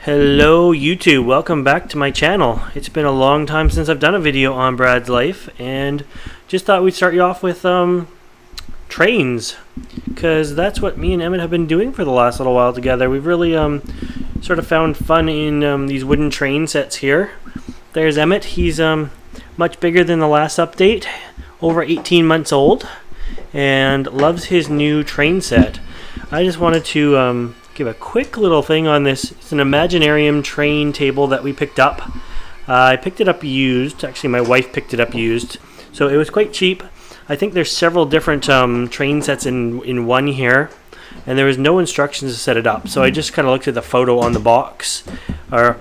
Hello YouTube, welcome back to my channel. It's been a long time since I've done a video on Brad's life, and just thought we'd start you off with trains, because that's what me and Emmett have been doing for the last little while together. We've really sort of found fun in these wooden train sets here. There's Emmett. He's much bigger than the last update, over 18 months old, and loves his new train set. I just wanted to give a quick little thing on this. It's an Imaginarium train table that we picked up. I picked it up used. Actually, my wife picked it up used, so it was quite cheap. I think there's several different train sets in one here, and there was no instructions to set it up. So I just kind of looked at the photo on the box, or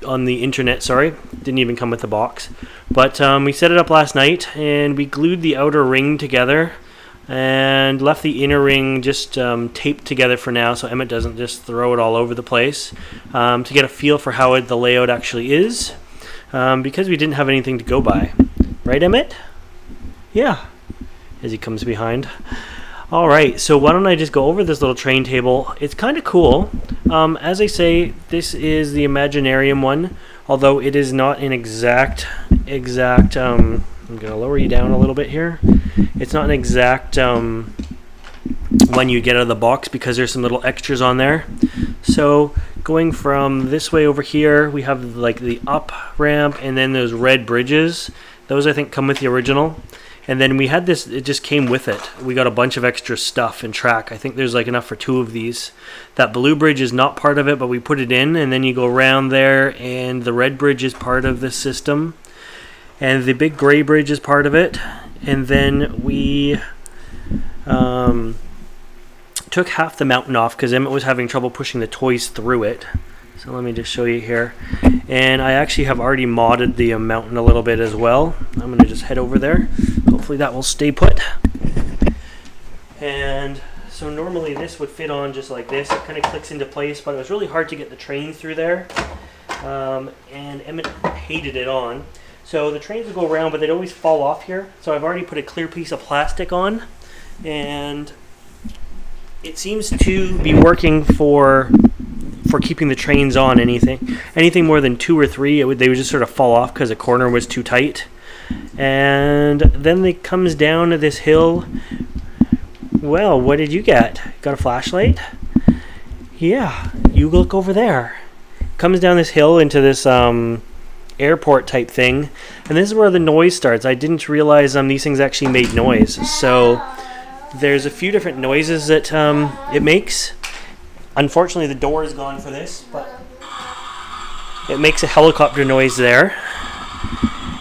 on the internet. Sorry, didn't even come with the box. But we set it up last night, and we glued the outer ring together and left the inner ring just taped together for now, so Emmett doesn't just throw it all over the place, to get a feel for how the layout actually is, because we didn't have anything to go by. Right, Emmett? Yeah, as he comes behind. Alright, so why don't I just go over this little train table. It's kind of cool. As I say, this is the Imaginarium one, although it is not an exact I'm going to lower you down a little bit here. It's not an exact one you get out of the box, because there's some little extras on there. So going from this way over here, we have like the up ramp and then those red bridges. Those I think come with the original. And then we had this, it just came with it. We got a bunch of extra stuff and track. I think there's like enough for 2 of these. That blue bridge is not part of it, but we put it in, and then you go around there, and the red bridge is part of the system. And the big gray bridge is part of it. And then we took half the mountain off because Emmett was having trouble pushing the toys through it. So let me just show you here. And I actually have already modded the mountain a little bit as well. I'm going to just head over there. Hopefully that will stay put. And so normally this would fit on just like this. It kind of clicks into place, but it was really hard to get the train through there. And Emmett hated it on. So the trains would go around, but they'd always fall off here. So I've already put a clear piece of plastic on, and it seems to be working for keeping the trains on. Anything more than 2 or 3, they would just sort of fall off because the corner was too tight. And then it comes down to this hill. Well, what did you get? Got a flashlight? Yeah, you look over there. Comes down this hill into this airport type thing, and this is where the noise starts. I didn't realize these things actually made noise. So there's a few different noises that it makes. Unfortunately, the door is gone for this, but it makes a helicopter noise there.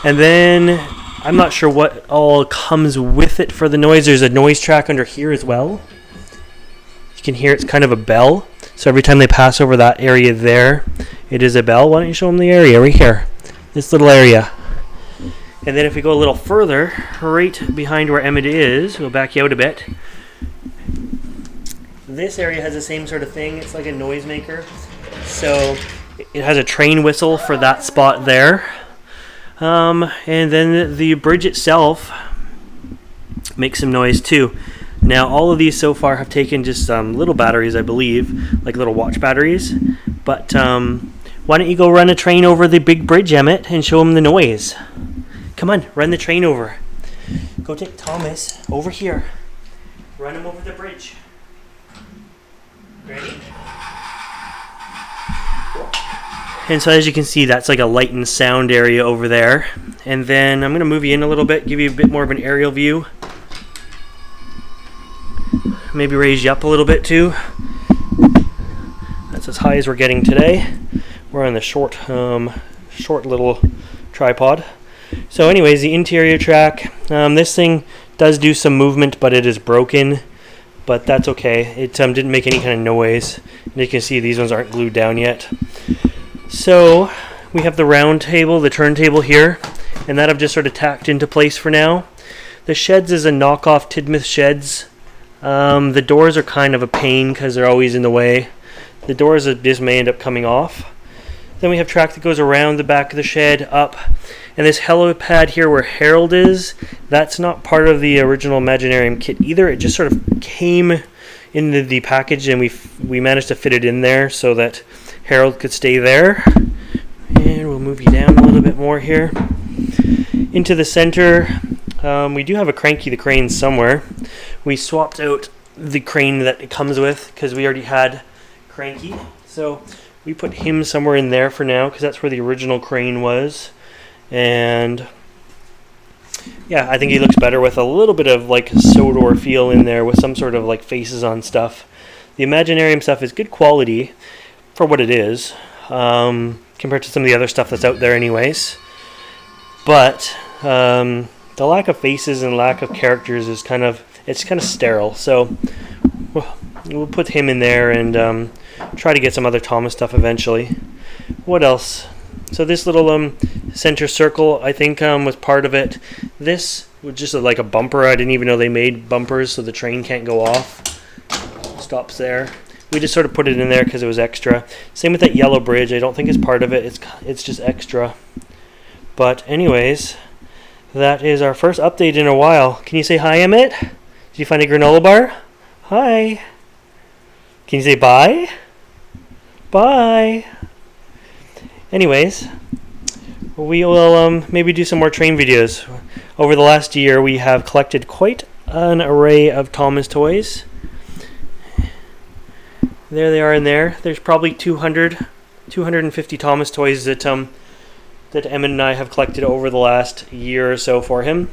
And then I'm not sure what all comes with it for the noise. There's a noise track under here as well. You can hear it's kind of a bell. So every time they pass over that area there, it is a bell. Why don't you show them the area right here? This little area. And then if we go a little further, right behind where Emmett is, we'll back you out a bit. This area has the same sort of thing. It's like a noisemaker. So it has a train whistle for that spot there. And then the bridge itself makes some noise too. Now all of these so far have taken just little batteries, I believe, like little watch batteries. But why don't you go run a train over the big bridge, Emmett, and show them the noise. Come on, run the train over. Go take Thomas over here. Run him over the bridge. Ready? And so as you can see, that's like a light and sound area over there. And then I'm going to move you in a little bit, give you a bit more of an aerial view. Maybe raise you up a little bit too. That's as high as we're getting today. We're on the short little tripod. So anyways, the interior track. This thing does do some movement, but it is broken. But that's okay. It didn't make any kind of noise. And you can see these ones aren't glued down yet. So we have the round table, the turntable here, and that I've just sort of tacked into place for now. The sheds is a knockoff Tidmouth sheds. The doors are kind of a pain because they're always in the way. The doors just may end up coming off. Then we have track that goes around the back of the shed, up. And this helipad here where Harold is, that's not part of the original Imaginarium kit either. It just sort of came in the package, and we managed to fit it in there so that Harold could stay there. And we'll move you down a little bit more here. Into the center, we do have a Cranky the Crane somewhere. We swapped out the crane that it comes with because we already had Cranky. So we put him somewhere in there for now because that's where the original crane was. And yeah, I think he looks better with a little bit of like Sodor feel in there with some sort of like faces on stuff. The Imaginarium stuff is good quality for what it is, compared to some of the other stuff that's out there anyways. But the lack of faces and lack of characters is kind of sterile. So we'll put him in there and try to get some other Thomas stuff eventually. What else? So this little center circle, I think, was part of it. This was just like a bumper. I didn't even know they made bumpers so the train can't go off. Stops there. We just sort of put it in there because it was extra. Same with that yellow bridge. I don't think it's part of it. It's just extra. But anyways, that is our first update in a while. Can you say hi, Emmett? Did you find a granola bar? Hi. Can you say bye? Bye. Anyways, we will maybe do some more train videos. Over the last year, we have collected quite an array of Thomas toys. There they are in there. There's probably 250 Thomas toys that Emmett and I have collected over the last year or so for him.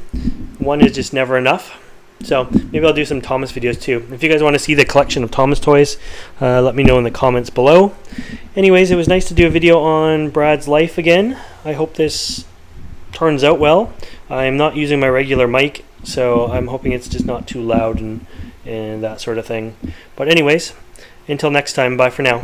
One is just never enough. So maybe I'll do some Thomas videos too. If you guys want to see the collection of Thomas toys, let me know in the comments below. Anyways, it was nice to do a video on Brad's life again. I hope this turns out well. I'm not using my regular mic, so I'm hoping it's just not too loud and that sort of thing. But anyways, until next time, bye for now.